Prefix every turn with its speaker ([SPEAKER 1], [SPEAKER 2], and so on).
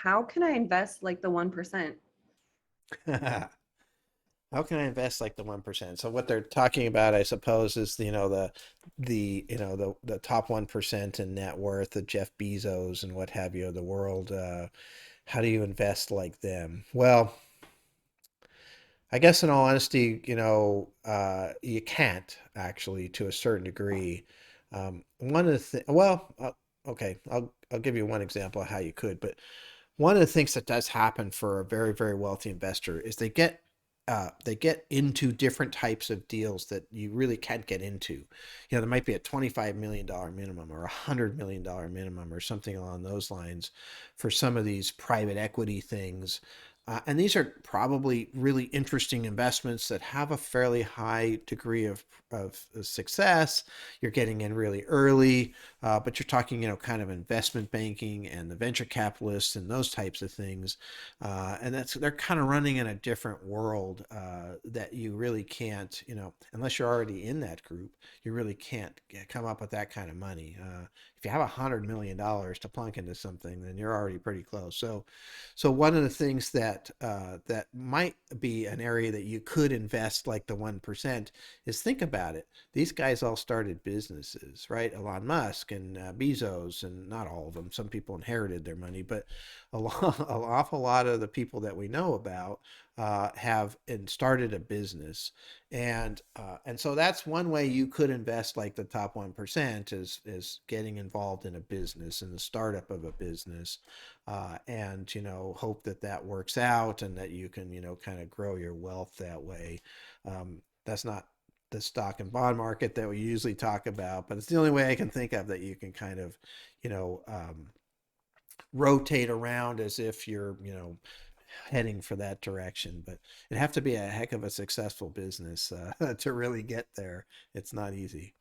[SPEAKER 1] how can I invest like the 1%?
[SPEAKER 2] How can I invest like the 1%? So what they're talking about, I suppose, is the top 1% in net worth, the Jeff Bezos and what have you of the world. How do you invest like them? Well, I guess in all honesty, you can't actually to a certain degree. One of okay, I'll give you one example of how you could, but one of the things that does happen for a very, very wealthy investor is they get into different types of deals that you really can't get into. There might be a $25 million minimum or $100 million minimum or something along those lines for some of these private equity things. And these are probably really interesting investments that have a fairly high degree of success. You're getting in really early, but you're talking, kind of investment banking and the venture capitalists and those types of things. And they're kind of running in a different world that you really can't, unless you're already in that group, you really can't come up with that kind of money. If you have $100 million to plunk into something, then you're already pretty close. So one of the things that might be an area that you could invest like the 1% is think about it. These guys all started businesses, right? Elon Musk and Bezos, and not all of them. Some people inherited their money, but an awful lot of the people that we know about have and started a business, and so that's one way you could invest like the top 1% is getting involved in a business, in the startup of a business, and hope that that works out and that you can kind of grow your wealth that way. That's not the stock and bond market that we usually talk about, but it's the only way I can think of that you can kind of you know um, rotate around as if you're heading for that direction. But it'd have to be a heck of a successful business to really get there. It's not easy.